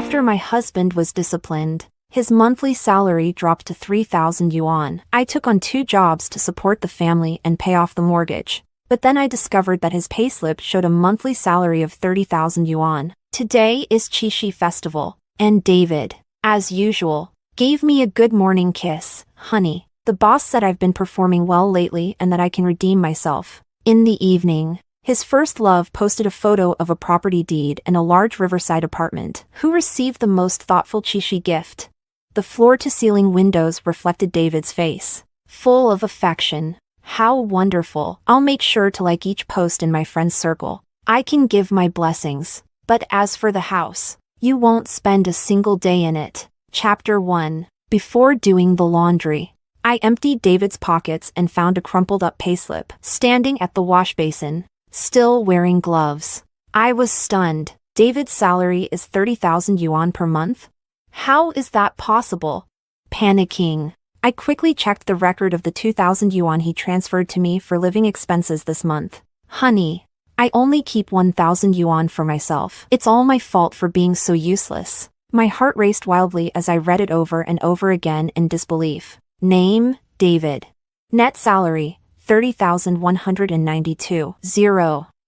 After my husband was disciplined, his monthly salary dropped to 3,000 yuan. I took on 2 jobs to support the family and pay off the mortgage. But then I discovered that his payslip showed a monthly salary of 30,000 yuan. Today is Qixi Festival, and David, as usual, gave me a good morning kiss. Honey, the boss said I've been performing well lately and that I can redeem myself. In the evening, his first love posted a photo of a property deed and a large riverside apartment. Who received the most thoughtful Qixi gift? The floor-to-ceiling windows reflected David's face, full of affection. How wonderful. I'll make sure to like each post in my friend's circle. I can give my blessings. But as for the house, you won't spend a single day in it. Chapter 1. Before doing the laundry, I emptied David's pockets and found a crumpled-up payslip, standing at the wash basin, still wearing gloves. I was stunned. David's salary is 30,000 yuan per month? How is that possible? Panicking, I quickly checked the record of the 2,000 yuan he transferred to me for living expenses this month. Honey, I only keep 1,000 yuan for myself. It's all my fault for being so useless. My heart raced wildly as I read it over and over again in disbelief. Name, David. Net salary, 30,192.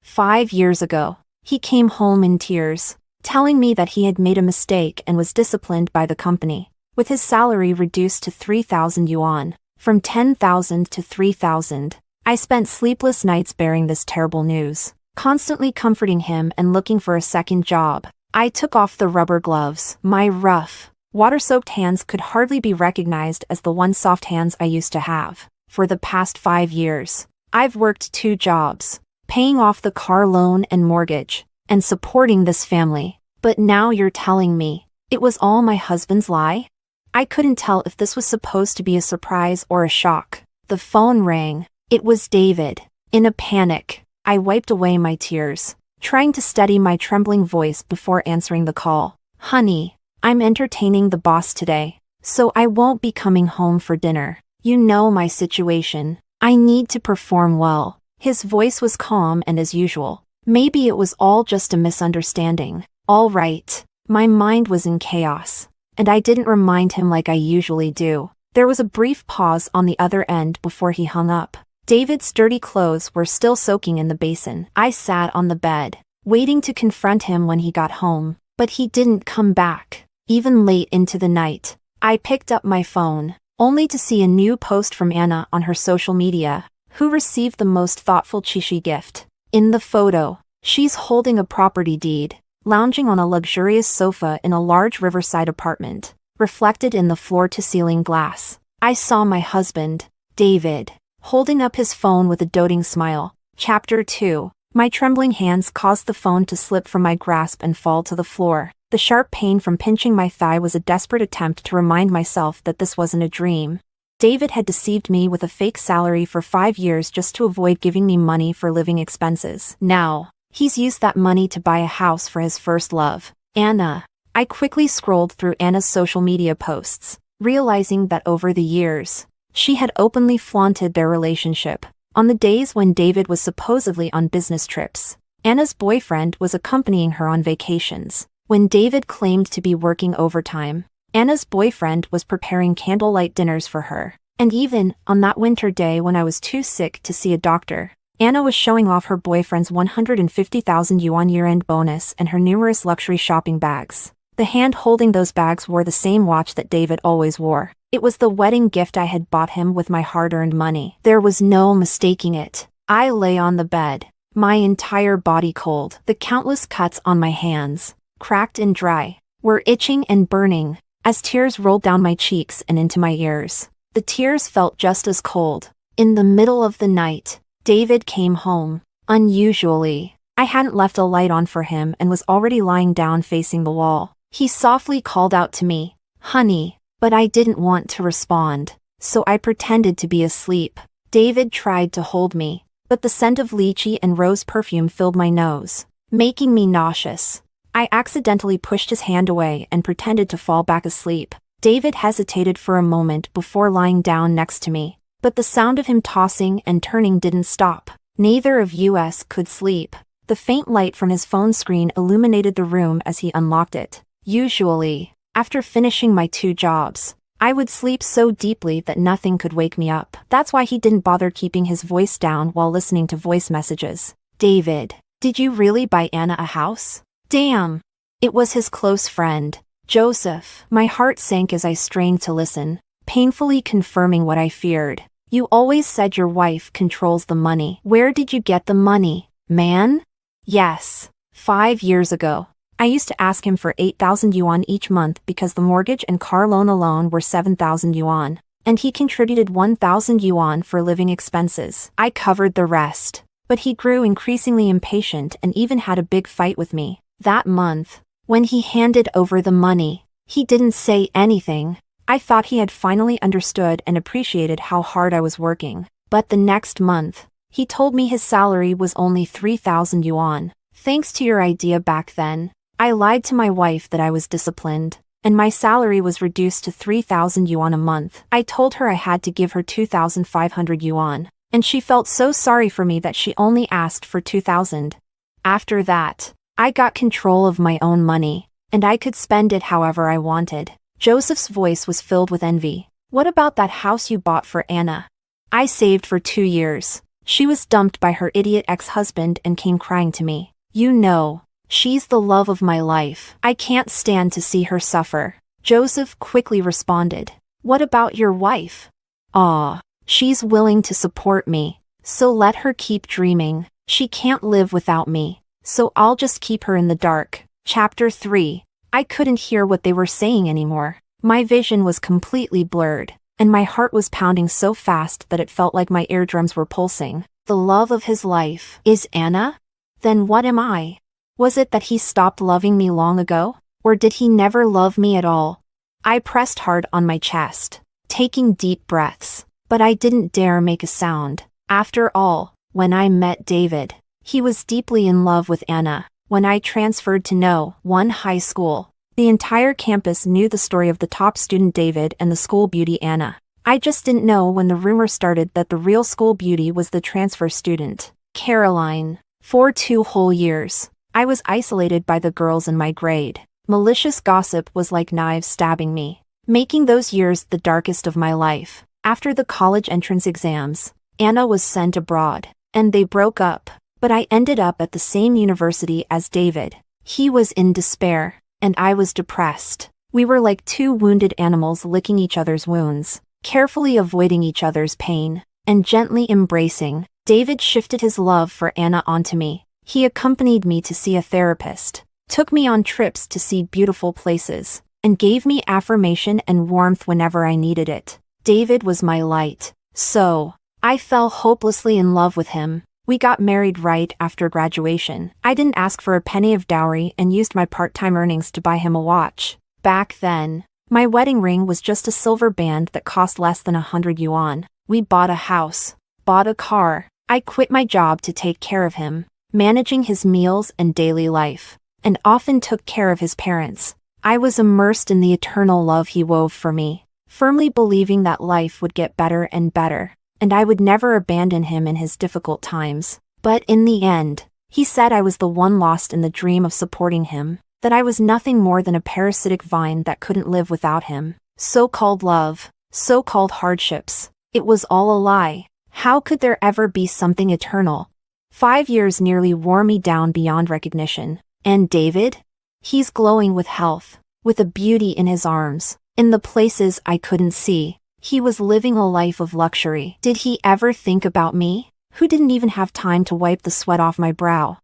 5 years ago, he came home in tears, telling me that he had made a mistake and was disciplined by the company, with his salary reduced to 3,000 yuan, from 10,000 to 3,000. I spent sleepless nights bearing this terrible news, constantly comforting him and looking for a second job. I took off the rubber gloves. My rough, water-soaked hands could hardly be recognized as the once soft hands I used to have. For the past 5 years, I've worked 2 jobs, paying off the car loan and mortgage, and supporting this family. But now you're telling me it was all my husband's lie? I couldn't tell if this was supposed to be a surprise or a shock. The phone rang. It was David. In a panic, I wiped away my tears, trying to steady my trembling voice before answering the call. Honey, I'm entertaining the boss today, so I won't be coming home for dinner. You know my situation. I need to perform well. His voice was calm and as usual. Maybe it was all just a misunderstanding. All right. My mind was in chaos, and I didn't remind him like I usually do. There was a brief pause on the other end before he hung up. David's dirty clothes were still soaking in the basin. I sat on the bed, waiting to confront him when he got home, but he didn't come back. Even late into the night, I picked up my phone, only to see a new post from Anna on her social media. Who received the most thoughtful Qixi gift? In the photo, she's holding a property deed, lounging on a luxurious sofa in a large riverside apartment, reflected in the floor-to-ceiling glass. I saw my husband, David, holding up his phone with a doting smile. Chapter 2. My trembling hands caused the phone to slip from my grasp and fall to the floor. The sharp pain from pinching my thigh was a desperate attempt to remind myself that this wasn't a dream. David had deceived me with a fake salary for 5 years just to avoid giving me money for living expenses. Now, he's used that money to buy a house for his first love, Anna. I quickly scrolled through Anna's social media posts, realizing that over the years, she had openly flaunted their relationship. On the days when David was supposedly on business trips, Anna's boyfriend was accompanying her on vacations. When David claimed to be working overtime, Anna's boyfriend was preparing candlelight dinners for her. And even on that winter day when I was too sick to see a doctor, Anna was showing off her boyfriend's 150,000 yuan year-end bonus and her numerous luxury shopping bags. The hand holding those bags wore the same watch that David always wore. It was the wedding gift I had bought him with my hard-earned money. There was no mistaking it. I lay on the bed, my entire body cold. The countless cuts on my hands, cracked and dry, were itching and burning, as tears rolled down my cheeks and into my ears. The tears felt just as cold. In the middle of the night, David came home. Unusually, I hadn't left a light on for him and was already lying down facing the wall. He softly called out to me, "Honey," but I didn't want to respond, so I pretended to be asleep. David tried to hold me, but the scent of lychee and rose perfume filled my nose, making me nauseous. I accidentally pushed his hand away and pretended to fall back asleep. David hesitated for a moment before lying down next to me, but the sound of him tossing and turning didn't stop. Neither of us could sleep. The faint light from his phone screen illuminated the room as he unlocked it, Usually, after finishing my 2 jobs, I would sleep so deeply that nothing could wake me up. That's why he didn't bother keeping his voice down while listening to voice messages. David, did you really buy Anna a house? Damn. It was his close friend, Joseph. My heart sank as I strained to listen, painfully confirming what I feared. You always said your wife controls the money. Where did you get the money, man? Yes. 5 years ago. I used to ask him for 8,000 yuan each month because the mortgage and car loan alone were 7,000 yuan, and he contributed 1,000 yuan for living expenses. I covered the rest, but he grew increasingly impatient and even had a big fight with me. That month, when he handed over the money, he didn't say anything. I thought he had finally understood and appreciated how hard I was working. But the next month, he told me his salary was only 3,000 yuan. Thanks to your idea back then, I lied to my wife that I was disciplined, and my salary was reduced to 3,000 yuan a month. I told her I had to give her 2,500 yuan, and she felt so sorry for me that she only asked for 2,000. After that, I got control of my own money, and I could spend it however I wanted. Joseph's voice was filled with envy. What about that house you bought for Anna? I saved for 2 years. She was dumped by her idiot ex-husband and came crying to me. You know, she's the love of my life. I can't stand to see her suffer. Joseph quickly responded. What about your wife? Aw, she's willing to support me, so let her keep dreaming. She can't live without me, so I'll just keep her in the dark. Chapter 3. I couldn't hear what they were saying anymore. My vision was completely blurred, and my heart was pounding so fast that it felt like my eardrums were pulsing. The love of his life is Anna? Then what am I? Was it that he stopped loving me long ago? Or did he never love me at all? I pressed hard on my chest, taking deep breaths, but I didn't dare make a sound. After all, when I met David, he was deeply in love with Anna. When I transferred to No. 1 high school, the entire campus knew the story of the top student David and the school beauty Anna. I just didn't know when the rumor started that the real school beauty was the transfer student, Caroline. For 2 whole years, I was isolated by the girls in my grade. Malicious gossip was like knives stabbing me, making those years the darkest of my life. After the college entrance exams, Anna was sent abroad, and they broke up, but I ended up at the same university as David. He was in despair, and I was depressed. We were like 2 wounded animals licking each other's wounds, carefully avoiding each other's pain, and gently embracing. David shifted his love for Anna onto me. He accompanied me to see a therapist, took me on trips to see beautiful places, and gave me affirmation and warmth whenever I needed it. David was my light. So, I fell hopelessly in love with him. We got married right after graduation. I didn't ask for a penny of dowry and used my part-time earnings to buy him a watch. Back then, my wedding ring was just a silver band that cost less than 100 yuan. We bought a house, bought a car. I quit my job to take care of him, managing his meals and daily life, and often took care of his parents. I was immersed in the eternal love he wove for me, firmly believing that life would get better and better, and I would never abandon him in his difficult times. But in the end, he said I was the one lost in the dream of supporting him, that I was nothing more than a parasitic vine that couldn't live without him. So-called love, so-called hardships, it was all a lie. How could there ever be something eternal? 5 years nearly wore me down beyond recognition. And David? He's glowing with health, with a beauty in his arms, in the places I couldn't see. He was living a life of luxury. Did he ever think about me, who didn't even have time to wipe the sweat off my brow?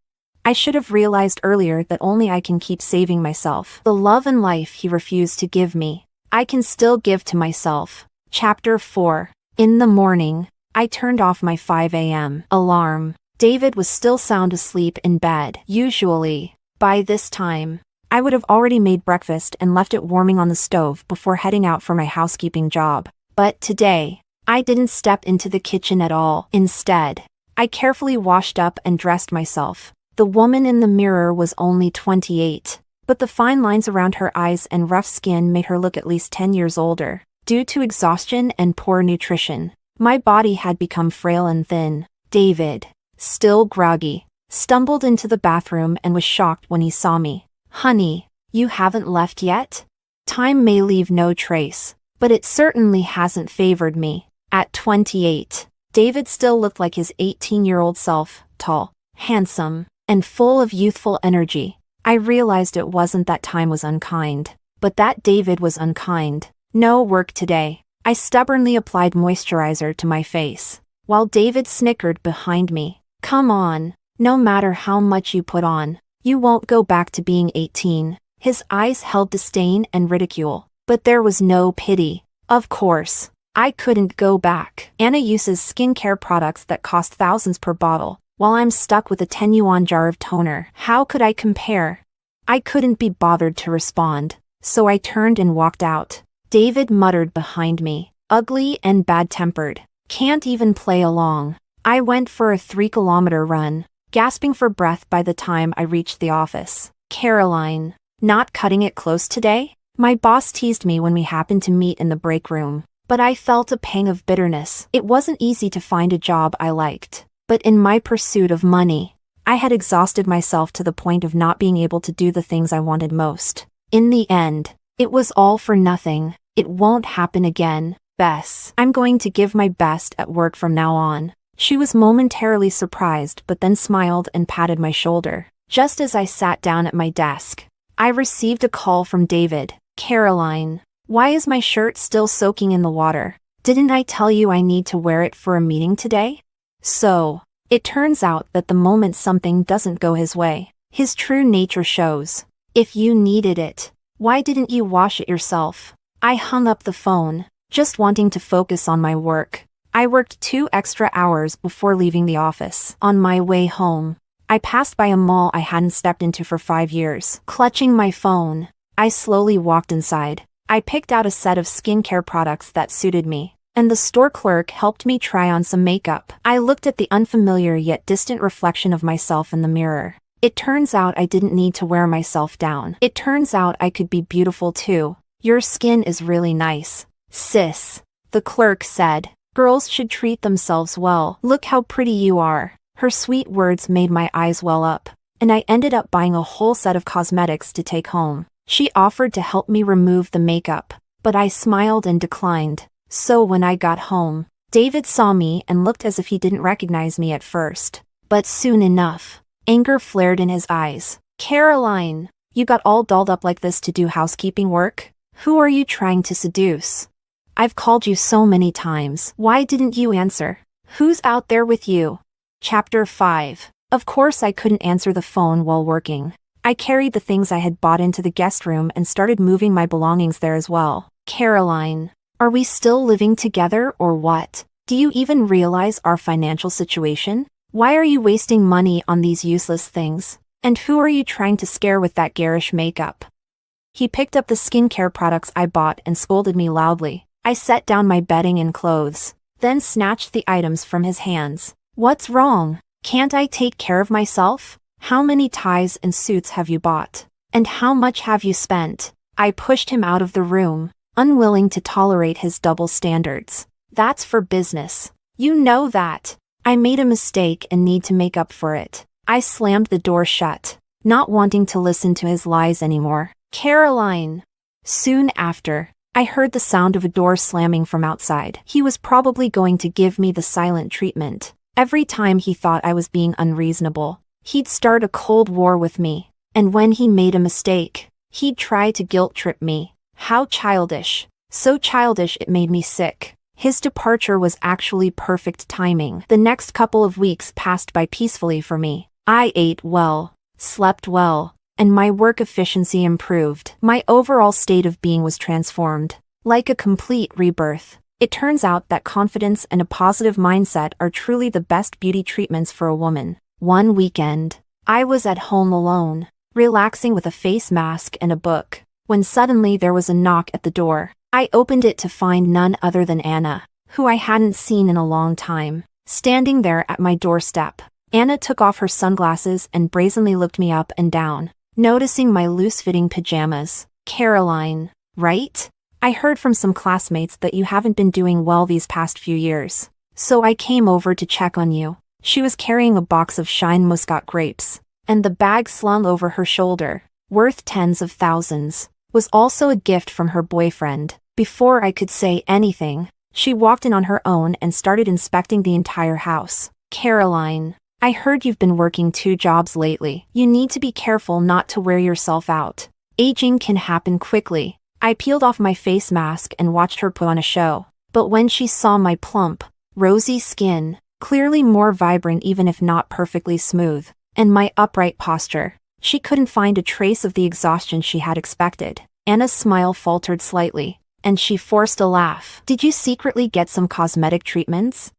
I should have realized earlier that only I can keep saving myself. The love and life he refused to give me, I can still give to myself. Chapter 4. In the morning, I turned off my 5 a.m. alarm. David was still sound asleep in bed. Usually, by this time, I would have already made breakfast and left it warming on the stove before heading out for my housekeeping job. But today, I didn't step into the kitchen at all. Instead, I carefully washed up and dressed myself. The woman in the mirror was only 28, but the fine lines around her eyes and rough skin made her look at least 10 years older. Due to exhaustion and poor nutrition, my body had become frail and thin. David, still groggy, stumbled into the bathroom and was shocked when he saw me. Honey, You haven't left yet? Time may leave no trace, but it certainly hasn't favored me. At 28, David still looked like his 18-year-old self, tall, handsome, and full of youthful energy. I realized it wasn't that time was unkind, but that David was unkind. No work today. I stubbornly applied moisturizer to my face, while David snickered behind me. Come on, no matter how much you put on, you won't go back to being 18. His eyes held disdain and ridicule, but there was no pity. Of course, I couldn't go back. Anna uses skincare products that cost thousands per bottle, while I'm stuck with a 10 yuan jar of toner. How could I compare? I couldn't be bothered to respond, so I turned and walked out. David muttered behind me, ugly and bad-tempered. Can't even play along. I went for a 3-kilometer run, gasping for breath by the time I reached the office. Caroline, not cutting it close today? My boss teased me when we happened to meet in the break room, but I felt a pang of bitterness. It wasn't easy to find a job I liked, but in my pursuit of money, I had exhausted myself to the point of not being able to do the things I wanted most. In the end, it was all for nothing. It won't happen again, Bess. I'm going to give my best at work from now on. She was momentarily surprised but then smiled and patted my shoulder. Just as I sat down at my desk, I received a call from David. Caroline, why is my shirt still soaking in the water? Didn't I tell you I need to wear it for a meeting today? So, it turns out that the moment something doesn't go his way, his true nature shows. If you needed it, why didn't you wash it yourself? I hung up the phone, just wanting to focus on my work. I worked 2 extra hours before leaving the office. On my way home, I passed by a mall I hadn't stepped into for 5 years. Clutching my phone, I slowly walked inside. I picked out a set of skincare products that suited me, and the store clerk helped me try on some makeup. I looked at the unfamiliar yet distant reflection of myself in the mirror. It turns out I didn't need to wear myself down. It turns out I could be beautiful too. Your skin is really nice, sis, the clerk said. Girls should treat themselves well. Look how pretty you are. Her sweet words made my eyes well up, and I ended up buying a whole set of cosmetics to take home. She offered to help me remove the makeup, but I smiled and declined. So when I got home, David saw me and looked as if he didn't recognize me at first. But soon enough, anger flared in his eyes. Caroline, you got all dolled up like this to do housekeeping work? Who are you trying to seduce? I've called you so many times. Why didn't you answer? Who's out there with you? Chapter 5. Of course I couldn't answer the phone while working. I carried the things I had bought into the guest room and started moving my belongings there as well. Caroline, are we still living together or what? Do you even realize our financial situation? Why are you wasting money on these useless things? And who are you trying to scare with that garish makeup? He picked up the skincare products I bought and scolded me loudly. I set down my bedding and clothes, then snatched the items from his hands. What's wrong? Can't I take care of myself? How many ties and suits have you bought? And how much have you spent? I pushed him out of the room, unwilling to tolerate his double standards. That's for business. You know that. I made a mistake and need to make up for it. I slammed the door shut, not wanting to listen to his lies anymore. Caroline. Soon after, I heard the sound of a door slamming from outside. He was probably going to give me the silent treatment. Every time he thought I was being unreasonable, he'd start a cold war with me. And when he made a mistake, he'd try to guilt-trip me. How childish. So childish it made me sick. His departure was actually perfect timing. The next couple of weeks passed by peacefully for me. I ate well, slept well, and my work efficiency improved. My overall state of being was transformed. Like a complete rebirth. It turns out that confidence and a positive mindset are truly the best beauty treatments for a woman. One weekend, I was at home alone, relaxing with a face mask and a book, when suddenly there was a knock at the door. I opened it to find none other than Anna, who I hadn't seen in a long time, standing there at my doorstep. Anna took off her sunglasses and brazenly looked me up and down, noticing my loose-fitting pajamas. Caroline, right? I heard from some classmates that you haven't been doing well these past few years, so I came over to check on you. She was carrying a box of Shine Muscat grapes, and the bag slung over her shoulder. worth tens of thousands, was also a gift from her boyfriend. Before I could say anything, she walked in on her own and started inspecting the entire house. Caroline, I heard you've been working 2 jobs lately. You need to be careful not to wear yourself out. Aging can happen quickly. I peeled off my face mask and watched her put on a show. But when she saw my plump, rosy skin, clearly more vibrant even if not perfectly smooth, and my upright posture, she couldn't find a trace of the exhaustion she had expected. Anna's smile faltered slightly, and she forced a laugh. Did you secretly get some cosmetic treatments?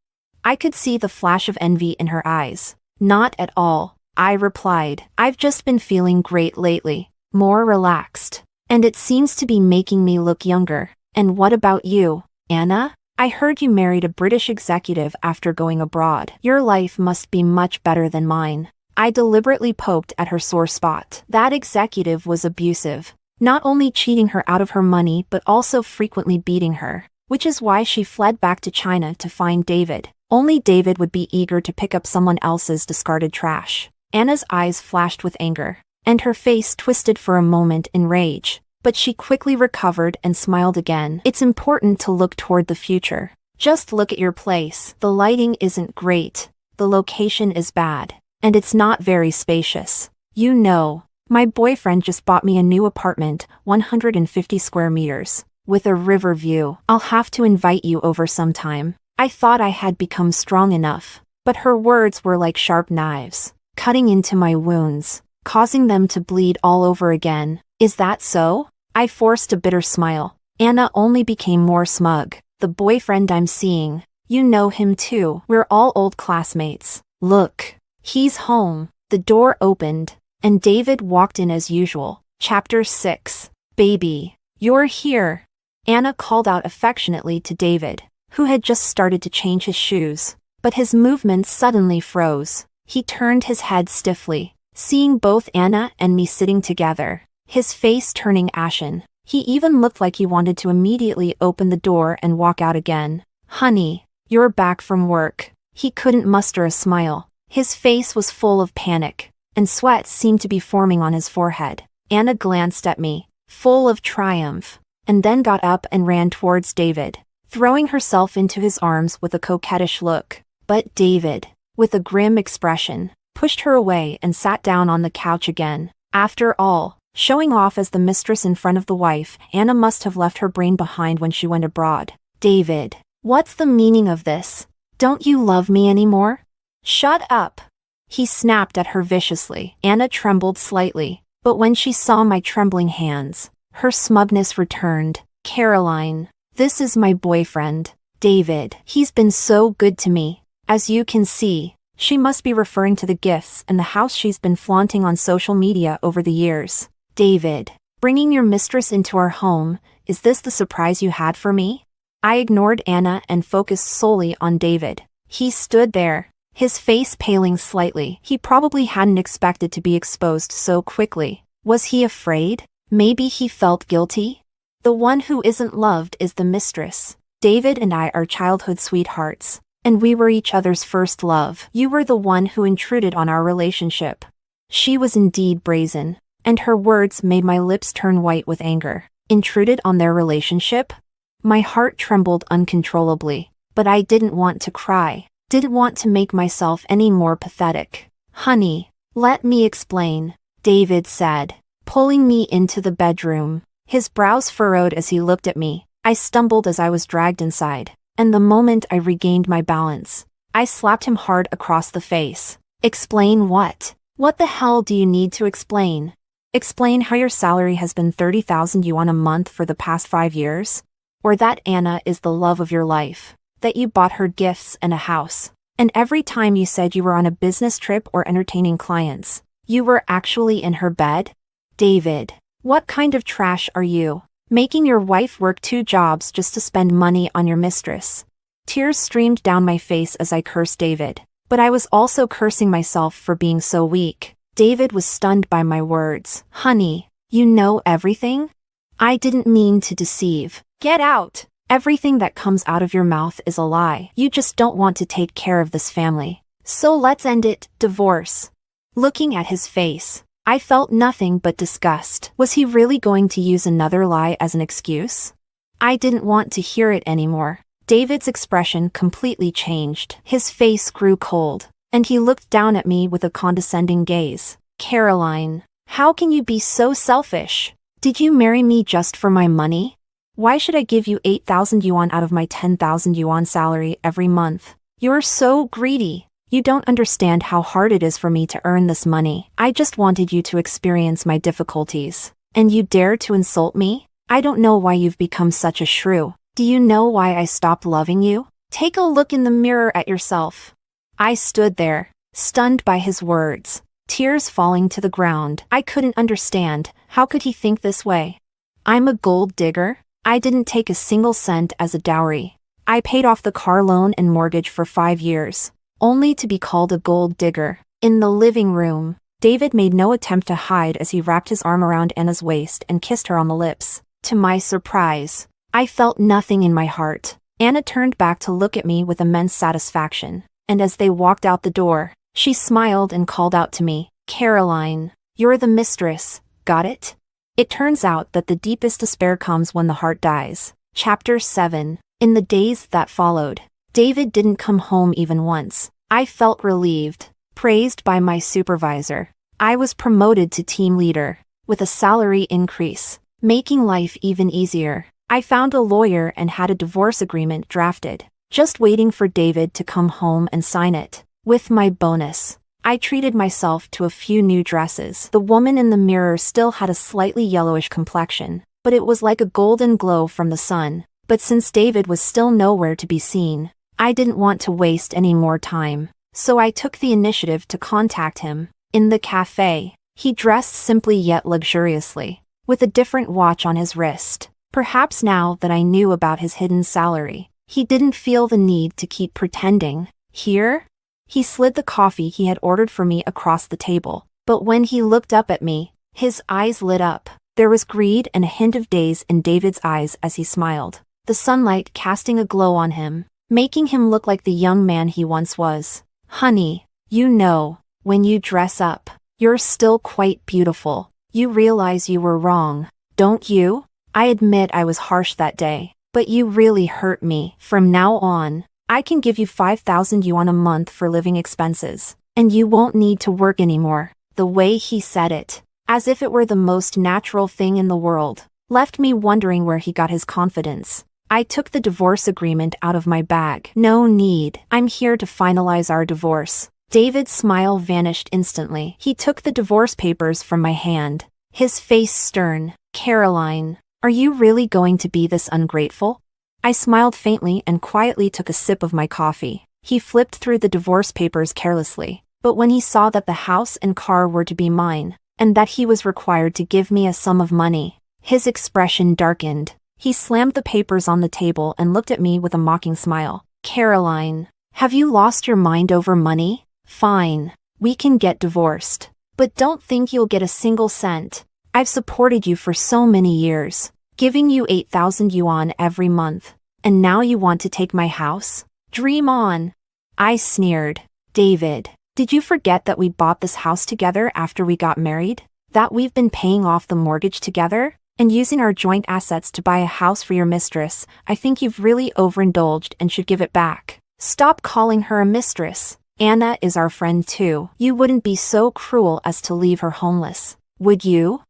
I could see the flash of envy in her eyes. Not at all, I replied. I've just been feeling great lately, more relaxed. And it seems to be making me look younger. And what about you, Anna? I heard you married a British executive after going abroad. Your life must be much better than mine. I deliberately poked at her sore spot. That executive was abusive, not only cheating her out of her money but also frequently beating her, which is why she fled back to China to find David. Only David would be eager to pick up someone else's discarded trash. Anna's eyes flashed with anger, and her face twisted for a moment in rage. But she quickly recovered and smiled again. It's important to look toward the future. Just look at your place. The lighting isn't great, the location is bad, and it's not very spacious. You know, my boyfriend just bought me a new apartment, 150 square meters, with a river view. I'll have to invite you over sometime. I thought I had become strong enough, but her words were like sharp knives, cutting into my wounds, causing them to bleed all over again. Is that so? I forced a bitter smile. Anna only became more smug. The boyfriend I'm seeing, you know him too. We're all old classmates. Look, he's home. The door opened, and David walked in as usual. Chapter 6. Baby, you're here. Anna called out affectionately to David, who had just started to change his shoes. But his movements suddenly froze. He turned his head stiffly, seeing both Anna and me sitting together, his face turning ashen. He even looked like he wanted to immediately open the door and walk out again. Honey, you're back from work. He couldn't muster a smile. His face was full of panic, and sweat seemed to be forming on his forehead. Anna glanced at me, full of triumph, and then got up and ran towards David, throwing herself into his arms with a coquettish look. But David, with a grim expression, pushed her away and sat down on the couch again. After all, showing off as the mistress in front of the wife, Anna must have left her brain behind when she went abroad. David, what's the meaning of this? Don't you love me anymore? Shut up! He snapped at her viciously. Anna trembled slightly, but when she saw my trembling hands, her smugness returned. Caroline, this is my boyfriend, David. He's been so good to me. As you can see, she must be referring to the gifts and the house she's been flaunting on social media over the years. David, bringing your mistress into our home, is this the surprise you had for me? I ignored Anna and focused solely on David. He stood there, his face paling slightly. He probably hadn't expected to be exposed so quickly. Was he afraid? Maybe he felt guilty? The one who isn't loved is the mistress. David and I are childhood sweethearts, and we were each other's first love. You were the one who intruded on our relationship. She was indeed brazen, and her words made my lips turn white with anger. Intruded on their relationship? My heart trembled uncontrollably, but I didn't want to cry, didn't want to make myself any more pathetic. Honey, let me explain, David said, pulling me into the bedroom. His brows furrowed as he looked at me. I stumbled as I was dragged inside, and the moment I regained my balance, I slapped him hard across the face. Explain what? What the hell do you need to explain? Explain how your salary has been 30,000 yuan a month for the past 5 years? Or that Anna is the love of your life, that you bought her gifts and a house, and every time you said you were on a business trip or entertaining clients, you were actually in her bed? David, what kind of trash are you? Making your wife work 2 jobs just to spend money on your mistress. Tears streamed down my face as I cursed David, but I was also cursing myself for being so weak. David was stunned by my words. Honey, you know everything? I didn't mean to deceive. Get out! Everything that comes out of your mouth is a lie. You just don't want to take care of this family. So let's end it, divorce. Looking at his face, I felt nothing but disgust. Was he really going to use another lie as an excuse? I didn't want to hear it anymore. David's expression completely changed. His face grew cold, and he looked down at me with a condescending gaze. Caroline, how can you be so selfish? Did you marry me just for my money? Why should I give you 8,000 yuan out of my 10,000 yuan salary every month? You're so greedy. You don't understand how hard it is for me to earn this money. I just wanted you to experience my difficulties. And you dare to insult me? I don't know why you've become such a shrew. Do you know why I stopped loving you? Take a look in the mirror at yourself. I stood there, stunned by his words, tears falling to the ground. I couldn't understand. How could he think this way? I'm a gold digger? I didn't take a single cent as a dowry. I paid off the car loan and mortgage for 5 years, only to be called a gold digger. In the living room, David made no attempt to hide as he wrapped his arm around Anna's waist and kissed her on the lips. To my surprise, I felt nothing in my heart. Anna turned back to look at me with immense satisfaction, and as they walked out the door, she smiled and called out to me, Caroline, you're the mistress, got it? It turns out that the deepest despair comes when the heart dies. Chapter 7. In the days that followed, David didn't come home even once. I felt relieved, praised by my supervisor. I was promoted to team leader, with a salary increase, making life even easier. I found a lawyer and had a divorce agreement drafted, just waiting for David to come home and sign it. With my bonus, I treated myself to a few new dresses. The woman in the mirror still had a slightly yellowish complexion, but it was like a golden glow from the sun. But since David was still nowhere to be seen, I didn't want to waste any more time, so I took the initiative to contact him. In the cafe, he dressed simply yet luxuriously, with a different watch on his wrist. Perhaps now that I knew about his hidden salary, he didn't feel the need to keep pretending. Here? He slid the coffee he had ordered for me across the table, but when he looked up at me, his eyes lit up. There was greed and a hint of daze in David's eyes as he smiled, the sunlight casting a glow on him, making him look like the young man he once was. Honey, you know, when you dress up, you're still quite beautiful. You realize you were wrong, don't you? I admit I was harsh that day, but you really hurt me. From now on, I can give you 5,000 yuan a month for living expenses, and you won't need to work anymore. The way he said it, as if it were the most natural thing in the world, left me wondering where he got his confidence. I took the divorce agreement out of my bag. No need. I'm here to finalize our divorce. David's smile vanished instantly. He took the divorce papers from my hand, his face stern. Caroline, are you really going to be this ungrateful? I smiled faintly and quietly took a sip of my coffee. He flipped through the divorce papers carelessly, but when he saw that the house and car were to be mine, and that he was required to give me a sum of money, his expression darkened. He slammed the papers on the table and looked at me with a mocking smile. Caroline, have you lost your mind over money? Fine, we can get divorced. But don't think you'll get a single cent. I've supported you for so many years, giving you 8,000 yuan every month, and now you want to take my house? Dream on. I sneered. David, did you forget that we bought this house together after we got married? That we've been paying off the mortgage together? And using our joint assets to buy a house for your mistress? I think you've really overindulged and should give it back. Stop calling her a mistress. Anna is our friend too. You wouldn't be so cruel as to leave her homeless, would you?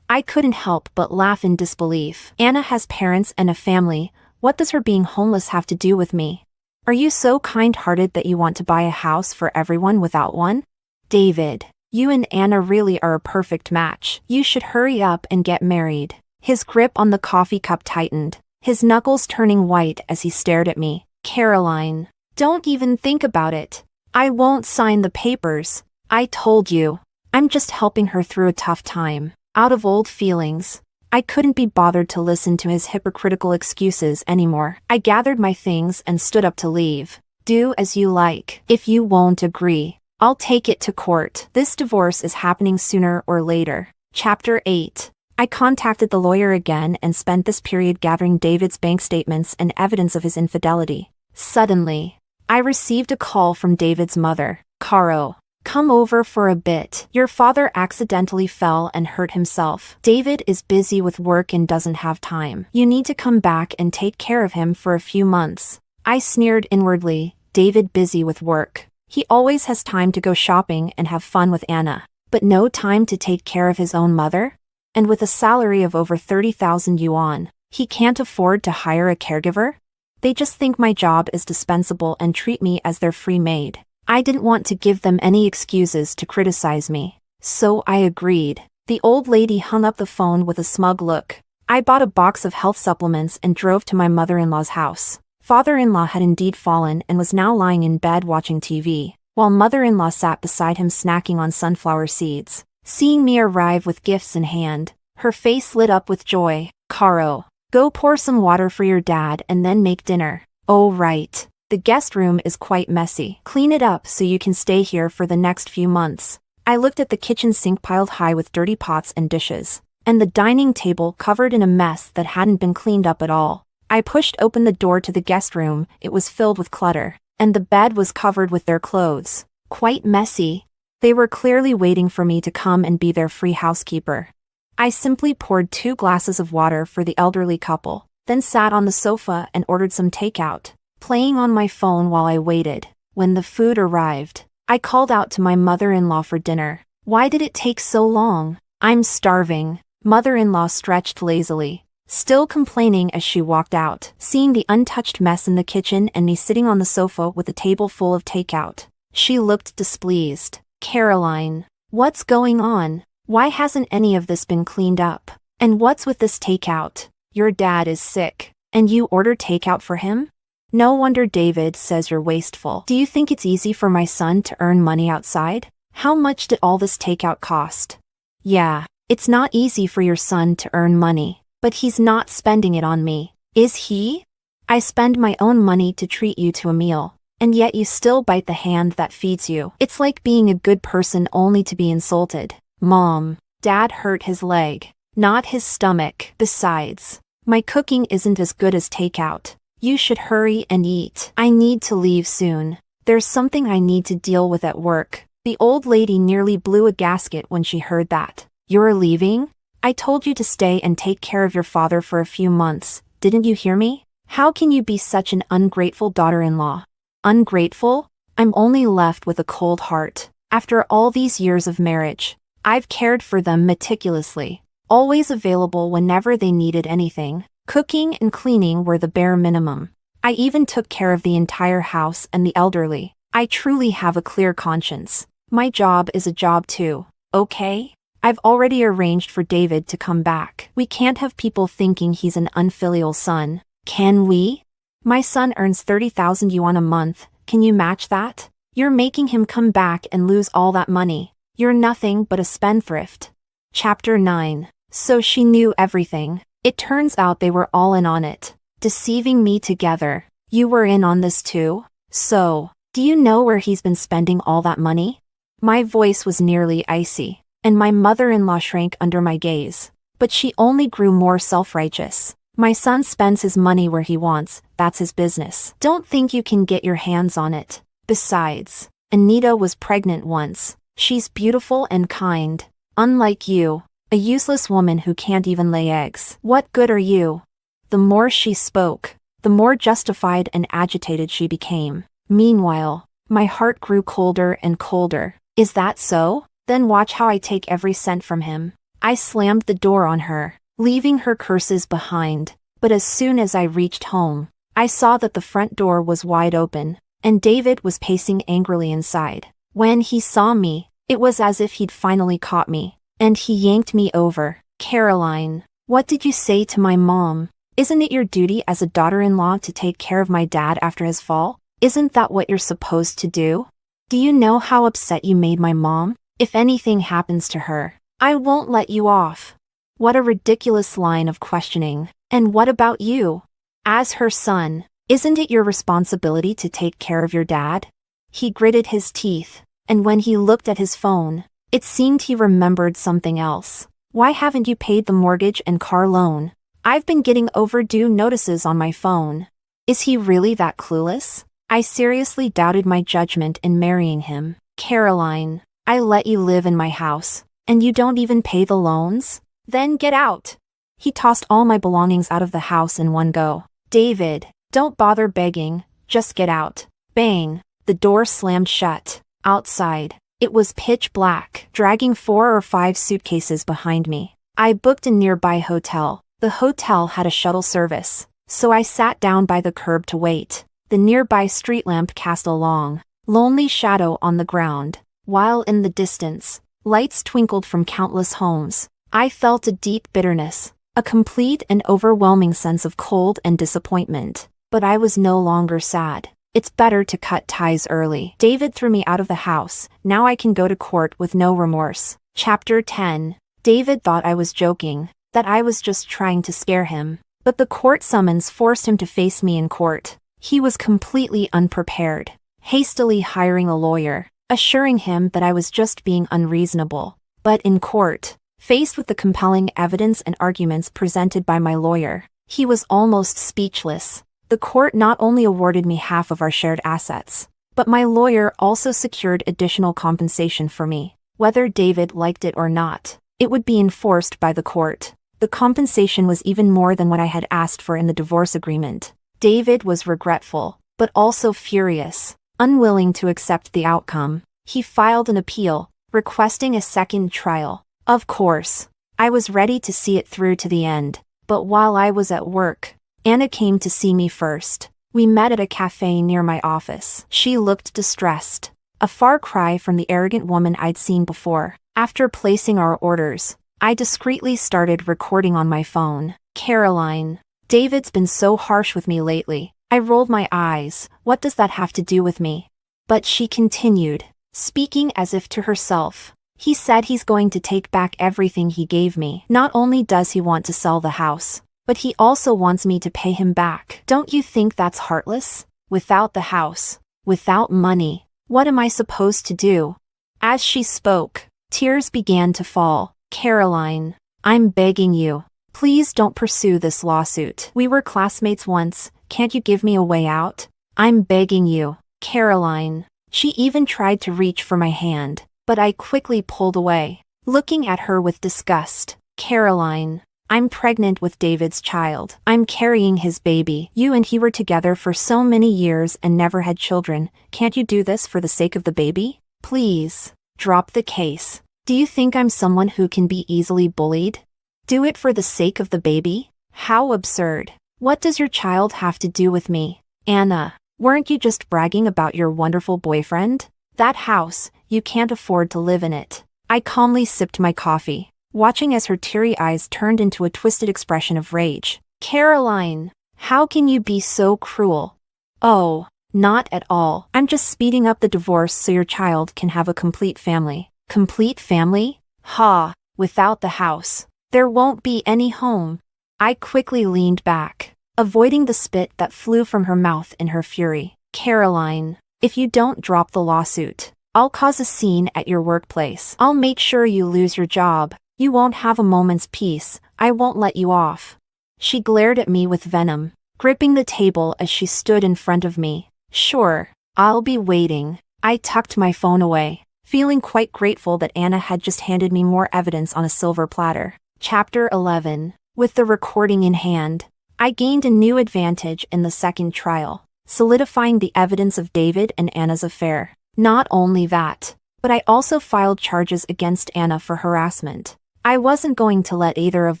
I couldn't help but laugh in disbelief. Anna has parents and a family. What does her being homeless have to do with me? Are you so kind-hearted that you want to buy a house for everyone without one? David, you and Anna really are a perfect match. You should hurry up and get married. His grip on the coffee cup tightened, his knuckles turning white as he stared at me. Caroline, don't even think about it. I won't sign the papers. I told you. I'm just helping her through a tough time. Out of old feelings, I couldn't be bothered to listen to his hypocritical excuses anymore. I gathered my things and stood up to leave. Do as you like. If you won't agree, I'll take it to court. This divorce is happening sooner or later. Chapter 8. I contacted the lawyer again and spent this period gathering David's bank statements and evidence of his infidelity. Suddenly, I received a call from David's mother. Caro, Come over for a bit. Your father accidentally fell and hurt himself. David is busy with work and doesn't have time. You need to come back and take care of him for a few months. I sneered inwardly. David busy with work. He always has time to go shopping and have fun with Anna, but no time to take care of his own mother? And with a salary of over 30,000 yuan, he can't afford to hire a caregiver? They just think my job is dispensable and treat me as their free maid. I didn't want to give them any excuses to criticize me, so I agreed. The old lady hung up the phone with a smug look. I bought a box of health supplements and drove to my mother-in-law's house. Father-in-law had indeed fallen and was now lying in bed watching TV, while mother-in-law sat beside him snacking on sunflower seeds. Seeing me arrive with gifts in hand, her face lit up with joy. Caro, go pour some water for your dad and then make dinner. Oh right. The guest room is quite messy. Clean it up so you can stay here for the next few months. I looked at the kitchen sink piled high with dirty pots and dishes, and the dining table covered in a mess that hadn't been cleaned up at all. I pushed open the door to the guest room. It was filled with clutter, and the bed was covered with their clothes. Quite messy. They were clearly waiting for me to come and be their free housekeeper. I simply poured 2 glasses of water for the elderly couple, then sat on the sofa and ordered some takeout, playing on my phone while I waited. When the food arrived, I called out to my mother-in-law for dinner. Why did it take so long? I'm starving. Mother-in-law stretched lazily, still complaining as she walked out. Seeing the untouched mess in the kitchen and me sitting on the sofa with a table full of takeout, she looked displeased. Caroline, what's going on? Why hasn't any of this been cleaned up? And what's with this takeout? Your dad is sick, and you order takeout for him? No wonder David says you're wasteful. Do you think it's easy for my son to earn money outside? How much did all this takeout cost? Yeah, it's not easy for your son to earn money, but he's not spending it on me, is he? I spend my own money to treat you to a meal, and yet you still bite the hand that feeds you. It's like being a good person only to be insulted. Mom, Dad hurt his leg, not his stomach. Besides, my cooking isn't as good as takeout. You should hurry and eat. I need to leave soon. There's something I need to deal with at work. The old lady nearly blew a gasket when she heard that. You're leaving? I told you to stay and take care of your father for a few months. Didn't you hear me? How can you be such an ungrateful daughter-in-law? Ungrateful? I'm only left with a cold heart. After all these years of marriage, I've cared for them meticulously, always available whenever they needed anything. Cooking and cleaning were the bare minimum. I even took care of the entire house and the elderly. I truly have a clear conscience. My job is a job too, okay? I've already arranged for David to come back. We can't have people thinking he's an unfilial son, can we? My son earns 30,000 yuan a month. Can you match that? You're making him come back and lose all that money. You're nothing but a spendthrift. Chapter 9. So she knew everything. It turns out they were all in on it, deceiving me together. You were in on this too? So, do you know where he's been spending all that money? My voice was nearly icy, and my mother-in-law shrank under my gaze. But she only grew more self-righteous. My son spends his money where he wants, that's his business. Don't think you can get your hands on it. Besides, Anita was pregnant once. She's beautiful and kind. Unlike you. A useless woman who can't even lay eggs. What good are you? The more she spoke, the more justified and agitated she became. Meanwhile, my heart grew colder and colder. Is that so? Then watch how I take every cent from him. I slammed the door on her, leaving her curses behind. But as soon as I reached home, I saw that the front door was wide open, and David was pacing angrily inside. When he saw me, it was as if he'd finally caught me. And he yanked me over. Caroline, what did you say to my mom? Isn't it your duty as a daughter-in-law to take care of my dad after his fall? Isn't that what you're supposed to do? Do you know how upset you made my mom? If anything happens to her, I won't let you off. What a ridiculous line of questioning. And what about you? As her son, isn't it your responsibility to take care of your dad? He gritted his teeth, and when he looked at his phone, it seemed he remembered something else. Why haven't you paid the mortgage and car loan? I've been getting overdue notices on my phone. Is he really that clueless? I seriously doubted my judgment in marrying him. Caroline, I let you live in my house, and you don't even pay the loans? Then get out. He tossed all my belongings out of the house in one go. David, don't bother begging, just get out. Bang, the door slammed shut. Outside, it was pitch black, dragging 4 or 5 suitcases behind me. I booked a nearby hotel. The hotel had a shuttle service, so I sat down by the curb to wait. The nearby street lamp cast a long, lonely shadow on the ground, while in the distance, lights twinkled from countless homes. I felt a deep bitterness, a complete and overwhelming sense of cold and disappointment. But I was no longer sad. It's better to cut ties early. David threw me out of the house. Now I can go to court with no remorse. Chapter 10. David thought I was joking, that I was just trying to scare him. But the court summons forced him to face me in court. He was completely unprepared, hastily hiring a lawyer, assuring him that I was just being unreasonable. But in court, faced with the compelling evidence and arguments presented by my lawyer, he was almost speechless. The court not only awarded me half of our shared assets, but my lawyer also secured additional compensation for me. Whether David liked it or not, it would be enforced by the court. The compensation was even more than what I had asked for in the divorce agreement. David was regretful, but also furious, unwilling to accept the outcome. He filed an appeal, requesting a second trial. Of course, I was ready to see it through to the end, but while I was at work, Anna came to see me first. We met at a cafe near my office. She looked distressed, a far cry from the arrogant woman I'd seen before. After placing our orders, I discreetly started recording on my phone. Caroline, David's been so harsh with me lately. I rolled my eyes. What does that have to do with me? But she continued, speaking as if to herself. He said he's going to take back everything he gave me. Not only does he want to sell the house, but he also wants me to pay him back. Don't you think that's heartless? Without the house, without money, what am I supposed to do? As she spoke, tears began to fall. Caroline, I'm begging you, please don't pursue this lawsuit. We were classmates once, can't you give me a way out? I'm begging you, Caroline. She even tried to reach for my hand, but I quickly pulled away, looking at her with disgust. Caroline, I'm pregnant with David's child. I'm carrying his baby. You and he were together for so many years and never had children. Can't you do this for the sake of the baby? Please, drop the case. Do you think I'm someone who can be easily bullied? Do it for the sake of the baby? How absurd. What does your child have to do with me? Anna, weren't you just bragging about your wonderful boyfriend? That house, you can't afford to live in it. I calmly sipped my coffee, watching as her teary eyes turned into a twisted expression of rage. Caroline, how can you be so cruel? Oh, not at all. I'm just speeding up the divorce so your child can have a complete family. Complete family? Ha, without the house, there won't be any home. I quickly leaned back, avoiding the spit that flew from her mouth in her fury. Caroline, if you don't drop the lawsuit, I'll cause a scene at your workplace. I'll make sure you lose your job. You won't have a moment's peace. I won't let you off. She glared at me with venom, gripping the table as she stood in front of me. Sure, I'll be waiting. I tucked my phone away, feeling quite grateful that Anna had just handed me more evidence on a silver platter. Chapter 11. With the recording in hand, I gained a new advantage in the second trial, solidifying the evidence of David and Anna's affair. Not only that, but I also filed charges against Anna for harassment. I wasn't going to let either of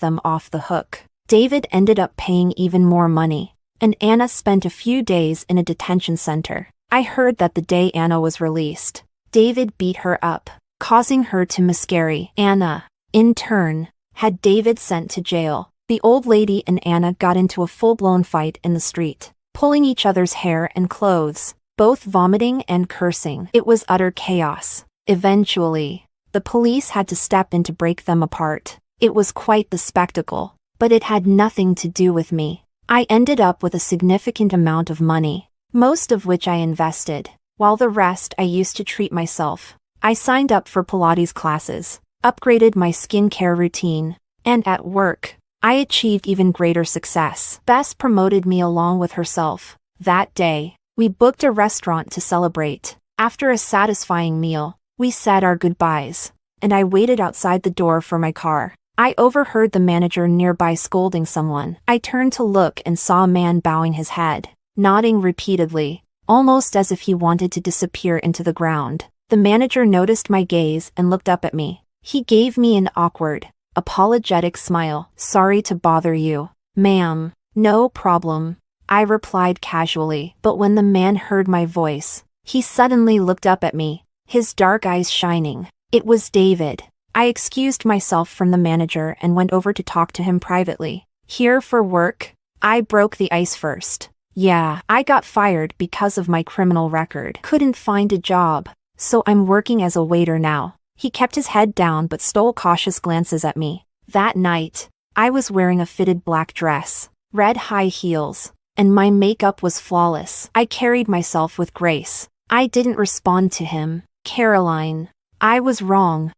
them off the hook. David ended up paying even more money, and Anna spent a few days in a detention center. I heard that the day Anna was released, David beat her up, causing her to miscarry. Anna, in turn, had David sent to jail. The old lady and Anna got into a full-blown fight in the street, pulling each other's hair and clothes, both vomiting and cursing. It was utter chaos. Eventually, the police had to step in to break them apart. It was quite the spectacle, but it had nothing to do with me. I ended up with a significant amount of money, most of which I invested, while the rest I used to treat myself. I signed up for Pilates classes, upgraded my skincare routine, and at work, I achieved even greater success. Bess promoted me along with herself. That day, we booked a restaurant to celebrate. After a satisfying meal, we said our goodbyes, and I waited outside the door for my car. I overheard the manager nearby scolding someone. I turned to look and saw a man bowing his head, nodding repeatedly, almost as if he wanted to disappear into the ground. The manager noticed my gaze and looked up at me. He gave me an awkward, apologetic smile. "Sorry to bother you, ma'am." "No problem," I replied casually. But when the man heard my voice, he suddenly looked up at me, his dark eyes shining. It was David. I excused myself from the manager and went over to talk to him privately. "Here for work?" I broke the ice first. "Yeah, I got fired because of my criminal record. Couldn't find a job, so I'm working as a waiter now." He kept his head down but stole cautious glances at me. That night, I was wearing a fitted black dress, red high heels, and my makeup was flawless. I carried myself with grace. I didn't respond to him. "Caroline, I was wrong."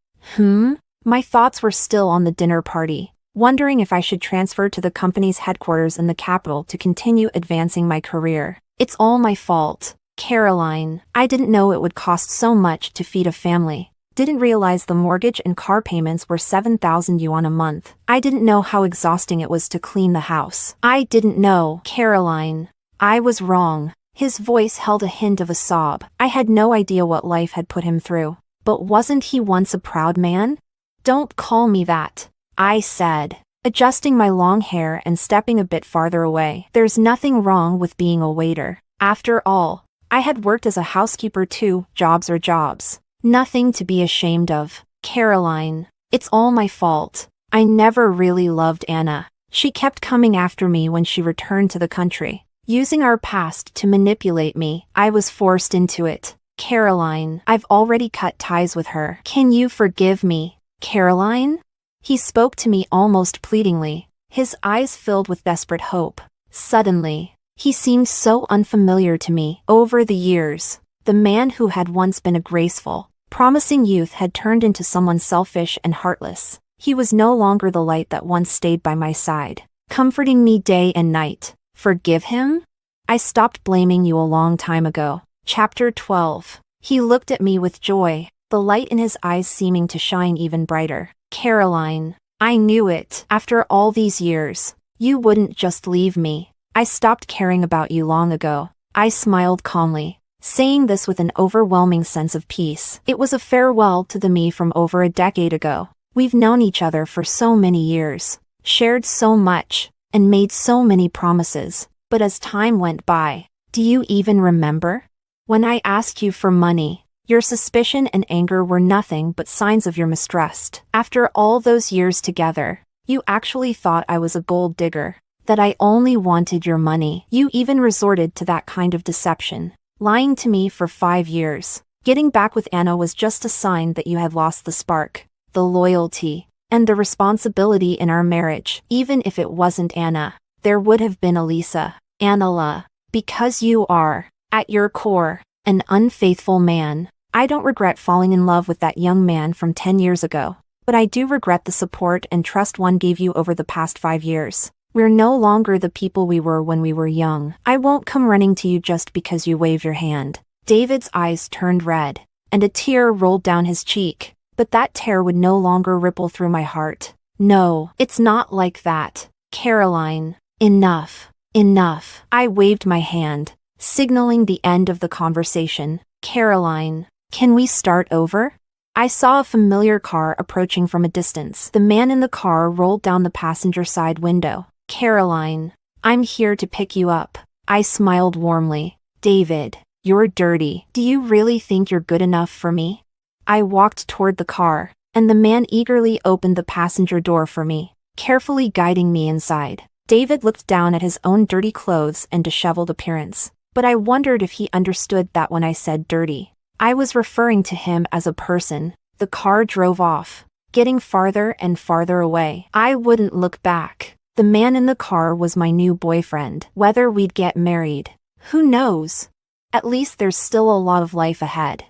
My thoughts were still on the dinner party, wondering if I should transfer to the company's headquarters in the capital to continue advancing my career. "It's all my fault, Caroline. I didn't know it would cost so much to feed a family. Didn't realize the mortgage and car payments were 7,000 yuan a month. I didn't know how exhausting it was to clean the house. I didn't know, Caroline. I was wrong." His voice held a hint of a sob. I had no idea what life had put him through. But wasn't he once a proud man? "Don't call me that," I said, adjusting my long hair and stepping a bit farther away. "There's nothing wrong with being a waiter. After all, I had worked as a housekeeper too. Jobs are jobs. Nothing to be ashamed of. Caroline, it's all my fault. I never really loved Anna. She kept coming after me when she returned to the country, using our past to manipulate me. I was forced into it. Caroline, I've already cut ties with her. Can you forgive me, Caroline?" He spoke to me almost pleadingly, his eyes filled with desperate hope. Suddenly, he seemed so unfamiliar to me. Over the years, the man who had once been a graceful, promising youth had turned into someone selfish and heartless. He was no longer the light that once stayed by my side, comforting me day and night. Forgive him? I stopped blaming you a long time ago. Chapter 12. He looked at me with joy, the light in his eyes seeming to shine even brighter. Caroline, I knew it. After all these years, you wouldn't just leave me. I stopped caring about you long ago. I smiled calmly, saying this with an overwhelming sense of peace. It was a farewell to the me from over a decade ago. We've known each other for so many years, shared so much, and made so many promises. But as time went by, do you even remember? When I asked you for money, your suspicion and anger were nothing but signs of your mistrust. After all those years together, you actually thought I was a gold digger, that I only wanted your money. You even resorted to that kind of deception, lying to me for 5 years. Getting back with Anna was just a sign that you had lost the spark, the loyalty, and the responsibility in our marriage. Even if it wasn't Anna, there would have been Elisa, Anala, because you are, at your core, an unfaithful man. I don't regret falling in love with that young man from 10 years ago, but I do regret the support and trust one gave you over the past 5 years. We're no longer the people we were when we were young. I won't come running to you just because you wave your hand. David's eyes turned red, and a tear rolled down his cheek, but that tear would no longer ripple through my heart. No, it's not like that. Caroline, enough, enough. I waved my hand, signaling the end of the conversation. Caroline, can we start over? I saw a familiar car approaching from a distance. The man in the car rolled down the passenger side window. Caroline, I'm here to pick you up. I smiled warmly. David, you're dirty. Do you really think you're good enough for me? I walked toward the car, and the man eagerly opened the passenger door for me, carefully guiding me inside. David looked down at his own dirty clothes and disheveled appearance, but I wondered if he understood that when I said dirty, I was referring to him as a person. The car drove off, getting farther and farther away. I wouldn't look back. The man in the car was my new boyfriend. Whether we'd get married, who knows? At least there's still a lot of life ahead.